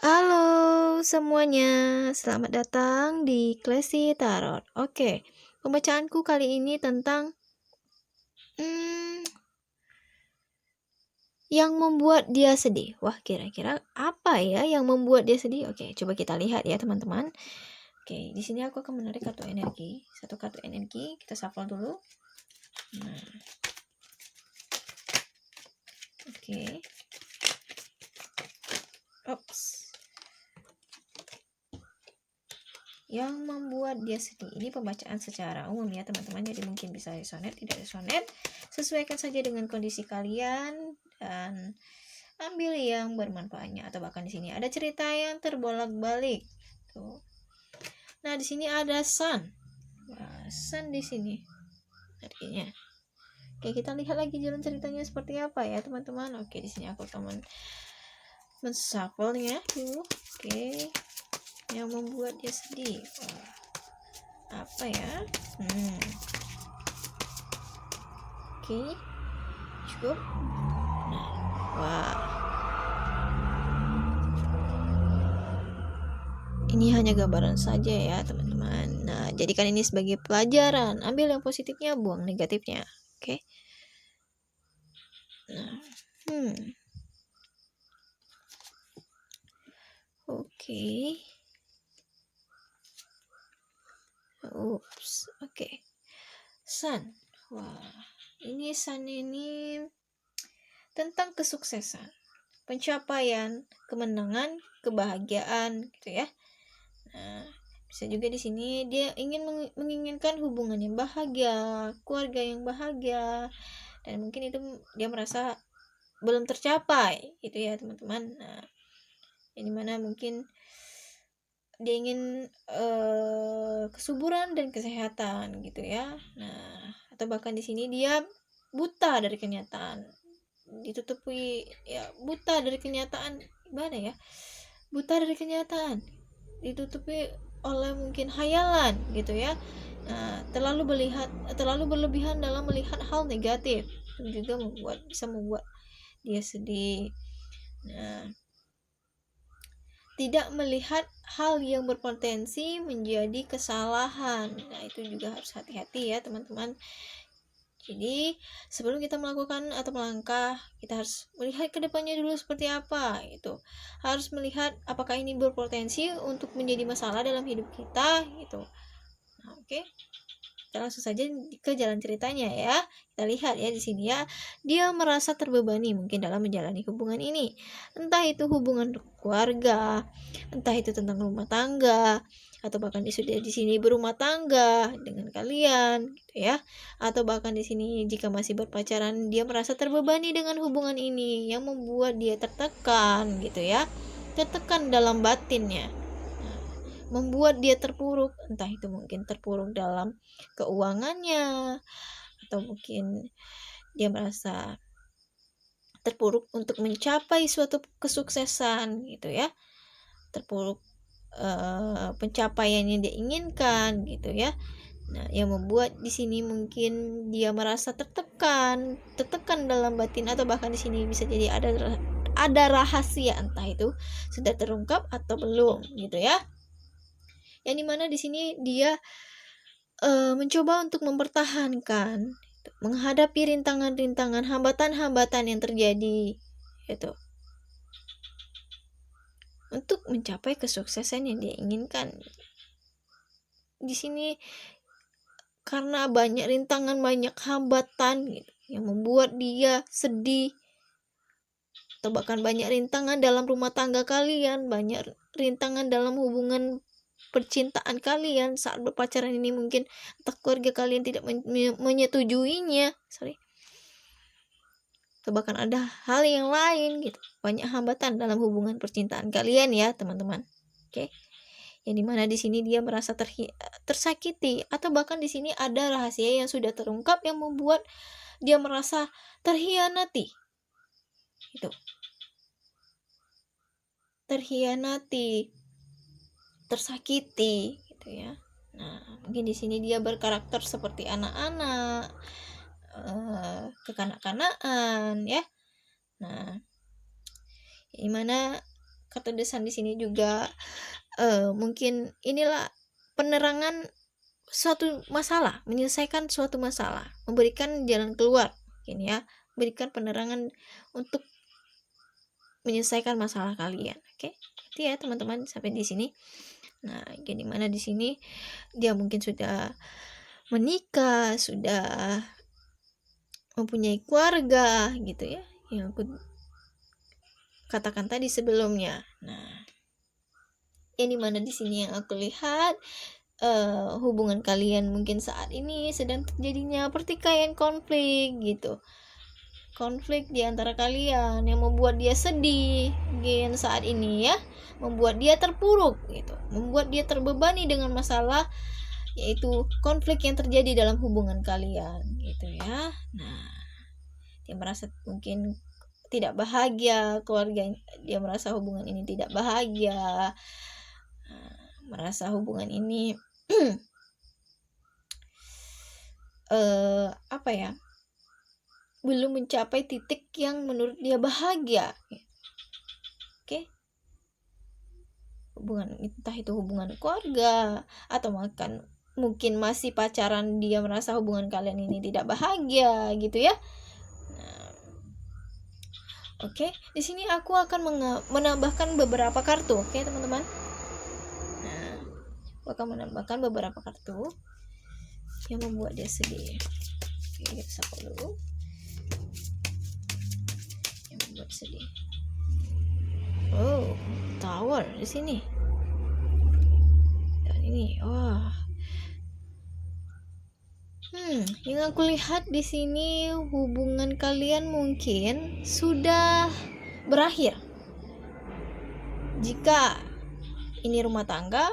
Halo semuanya, selamat datang di Klesi Tarot. Oke, pembacaanku kali ini tentang yang membuat dia sedih. Wah, kira-kira apa ya yang membuat dia sedih? Oke, coba kita lihat ya teman-teman. Oke, di sini aku akan menarik kartu energi. Satu kartu energi, kita shuffle dulu. Nah. Oke. Ops. Yang membuat dia sedih. Ini pembacaan secara umum ya teman-teman, jadi mungkin bisa resonate, tidak resonate. Sesuaikan saja dengan kondisi kalian dan ambil yang bermanfaatnya. Atau bahkan di sini ada cerita yang terbolak-balik. Tuh. Nah, di sini ada sun. Nah, sun di sini. Artinya. Oke, kita lihat lagi jalan ceritanya seperti apa ya teman-teman. Oke, di sini aku akan men-shuffle ya dulu. Oke. Yang membuat dia sedih. Apa ya? Oke, cukup. Nah, wah, ini hanya gambaran saja ya teman-teman. Nah, jadikan ini sebagai pelajaran. Ambil yang positifnya, buang negatifnya. Oke. Nah, oke. Ups, oke. Sun. Wah, ini sun ini tentang kesuksesan, pencapaian, kemenangan, kebahagiaan gitu ya. Nah, bisa juga di sini dia menginginkan hubungan yang bahagia, keluarga yang bahagia, dan mungkin itu dia merasa belum tercapai gitu ya teman-teman. Nah, ini mana mungkin dia ingin kesuburan dan kesehatan gitu ya. Nah, atau bahkan di sini dia buta dari kenyataan, ditutupi ya, buta dari kenyataan, gimana ya, buta dari kenyataan, ditutupi oleh mungkin hayalan gitu ya. Nah, terlalu berlebihan dalam melihat hal negatif, itu juga bisa membuat dia sedih. Nah, tidak melihat hal yang berpotensi menjadi kesalahan. Nah, itu juga harus hati-hati ya teman-teman. Jadi sebelum kita melakukan atau melangkah, kita harus melihat ke depannya dulu seperti apa gitu. Harus melihat apakah ini berpotensi untuk menjadi masalah dalam hidup kita gitu. Nah, oke. Kita langsung saja ke jalan ceritanya ya. Kita lihat ya di sini ya. Dia merasa terbebani mungkin dalam menjalani hubungan ini. Entah itu hubungan keluarga, entah itu tentang rumah tangga, atau bahkan dia sudah di sini berumah tangga dengan kalian gitu ya. Atau bahkan di sini jika masih berpacaran, dia merasa terbebani dengan hubungan ini yang membuat dia tertekan gitu ya. Tertekan dalam batinnya, membuat dia terpuruk, entah itu mungkin terpuruk dalam keuangannya, atau mungkin dia merasa terpuruk untuk mencapai suatu kesuksesan gitu ya, terpuruk pencapaian yang dia inginkan gitu ya. Nah, yang membuat di sini mungkin dia merasa tertekan dalam batin, atau bahkan di sini bisa jadi ada rahasia, entah itu sudah terungkap atau belum gitu ya. Yang dimana di sini dia mencoba untuk mempertahankan, menghadapi rintangan-rintangan, hambatan-hambatan yang terjadi gitu, untuk mencapai kesuksesan yang dia inginkan. Di sini karena banyak rintangan, banyak hambatan gitu, yang membuat dia sedih, atau bahkan banyak rintangan dalam rumah tangga kalian, banyak rintangan dalam hubungan percintaan kalian saat berpacaran ini, mungkin entah keluarga kalian tidak menyetujuinya, atau bahkan ada hal yang lain gitu, banyak hambatan dalam hubungan percintaan kalian ya teman-teman. Oke. Yang dimana di sini dia merasa tersakiti, atau bahkan di sini ada rahasia yang sudah terungkap yang membuat dia merasa terhianati. Itu. Terhianati, tersakiti gitu ya. Nah, mungkin di sini dia berkarakter seperti anak-anak, kekanak-kanakan ya. Nah, dimana kata desan di sini juga mungkin inilah penerangan suatu masalah, menyelesaikan suatu masalah, memberikan jalan keluar, mungkin ya, berikan penerangan untuk menyelesaikan masalah kalian. Oke, itu ya teman-teman sampai di sini. Nah, jadi mana di sini dia mungkin sudah menikah, sudah mempunyai keluarga gitu ya, yang aku katakan tadi sebelumnya. Nah, yang dimana di sini yang aku lihat hubungan kalian mungkin saat ini sedang terjadinya pertikaian, konflik gitu, konflik di antara kalian yang membuat dia sedih mungkin saat ini ya, membuat dia terpuruk gitu, membuat dia terbebani dengan masalah, yaitu konflik yang terjadi dalam hubungan kalian gitu ya. Nah, dia merasa mungkin tidak bahagia, keluarga dia merasa hubungan ini tidak bahagia, merasa hubungan ini apa ya, belum mencapai titik yang menurut dia bahagia. Oke, hubungan entah itu hubungan keluarga atau mungkin masih pacaran, dia merasa hubungan kalian ini tidak bahagia gitu ya. Nah, oke, di sini aku akan menambahkan beberapa kartu, oke teman-teman. Nah, aku akan menambahkan beberapa kartu yang membuat dia sedih. Oke, kita sapa dulu. Yang membuat sedih. Oh, tower di sini. Dan ini, wah. Yang aku lihat di sini hubungan kalian mungkin sudah berakhir. Jika ini rumah tangga,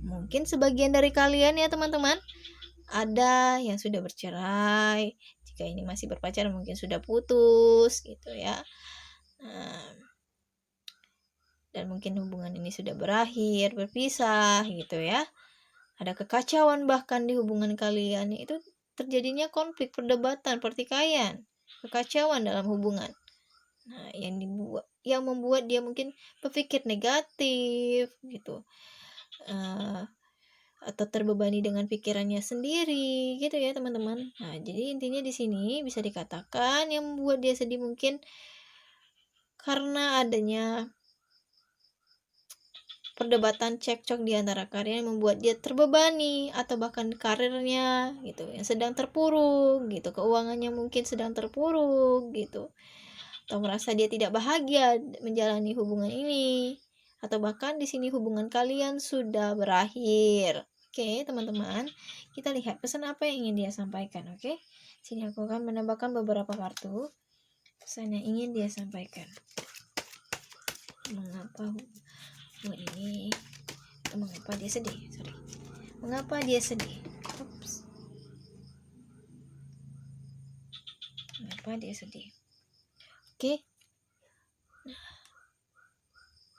mungkin sebagian dari kalian ya teman-teman, ada yang sudah bercerai. Jika ini masih berpacaran mungkin sudah putus gitu ya. Dan mungkin hubungan ini sudah berakhir, berpisah gitu ya. Ada kekacauan bahkan di hubungan kalian, itu terjadinya konflik, perdebatan, pertikaian, kekacauan dalam hubungan. Nah, yang membuat dia mungkin berpikir negatif gitu, atau terbebani dengan pikirannya sendiri gitu ya teman-teman. Nah, jadi intinya di sini bisa dikatakan yang membuat dia sedih mungkin karena adanya perdebatan, cekcok di antara kalian yang membuat dia terbebani, atau bahkan karirnya gitu yang sedang terpuruk gitu, keuangannya mungkin sedang terpuruk gitu, atau merasa dia tidak bahagia menjalani hubungan ini, atau bahkan di sini hubungan kalian sudah berakhir. Oke, teman-teman, kita lihat pesan apa yang ingin dia sampaikan. Oke, sini aku akan menambahkan beberapa kartu pesan yang ingin dia sampaikan. Mengapa dia sedih? Mengapa dia sedih? Mengapa dia sedih? Oke.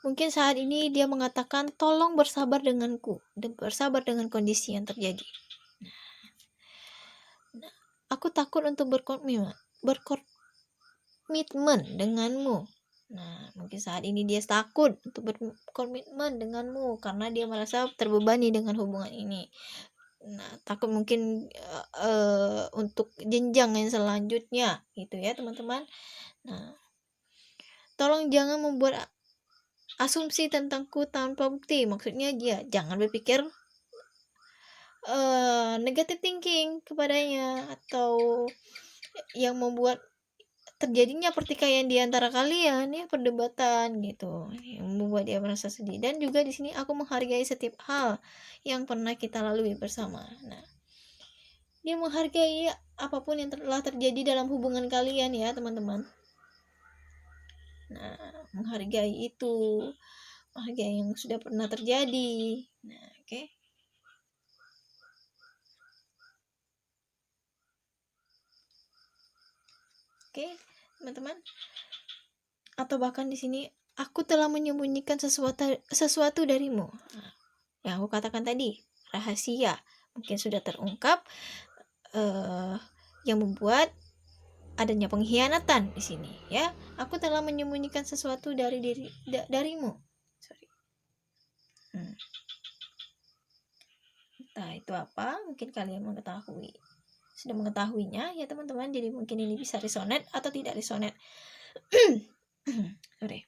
Mungkin saat ini dia mengatakan, tolong bersabar denganku, dan bersabar dengan kondisi yang terjadi. Aku takut untuk berkomitmen denganmu. Nah, mungkin saat ini dia takut untuk berkomitmen denganmu karena dia merasa terbebani dengan hubungan ini. Nah, takut mungkin untuk jenjang yang selanjutnya gitu ya teman-teman. Nah, tolong jangan membuat asumsi tentangku tanpa bukti. Maksudnya dia jangan berpikir negative thinking kepadanya, atau yang membuat terjadinya pertikaian di antara kalian ya, perdebatan gitu, yang membuat dia merasa sedih. Dan juga di sini aku menghargai setiap hal yang pernah kita lalui bersama. Nah, dia menghargai apapun yang telah terjadi dalam hubungan kalian ya teman-teman. Nah, menghargai itu, menghargai yang sudah pernah terjadi. Nah, oke. Oke, teman-teman. Atau bahkan di sini, aku telah menyembunyikan sesuatu darimu. Nah, yang aku katakan tadi, rahasia mungkin sudah terungkap, yang membuat adanya pengkhianatan di sini ya. Aku telah menyembunyikan sesuatu darimu. Sorry. Nah, itu apa? Mungkin kalian sudah mengetahuinya ya teman-teman. Jadi mungkin ini bisa resonate atau tidak resonate. Sorry.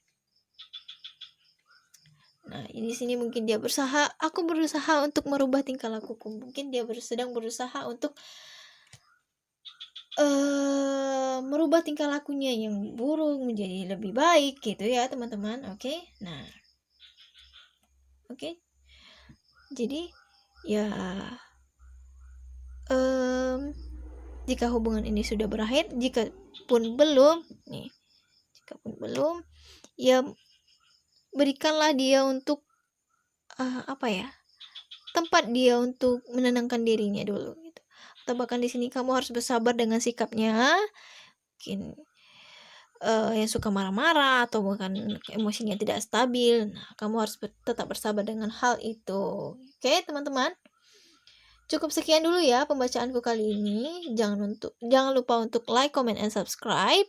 Nah, ini sini mungkin dia aku berusaha untuk merubah tingkah lakuku. Mungkin dia sedang berusaha untuk merubah tingkah lakunya yang buruk menjadi lebih baik gitu ya teman-teman. Oke. Nah, oke. Jadi ya jika hubungan ini sudah berakhir, jika pun belum, ya berikanlah dia untuk tempat dia untuk menenangkan dirinya dulu gitu. Atau bahkan di sini kamu harus bersabar dengan sikapnya. Mungkin yang suka marah-marah atau bahkan emosinya tidak stabil. Nah, kamu harus tetap bersabar dengan hal itu. Oke, teman-teman. Cukup sekian dulu ya pembacaanku kali ini. Jangan lupa untuk like, comment, and subscribe.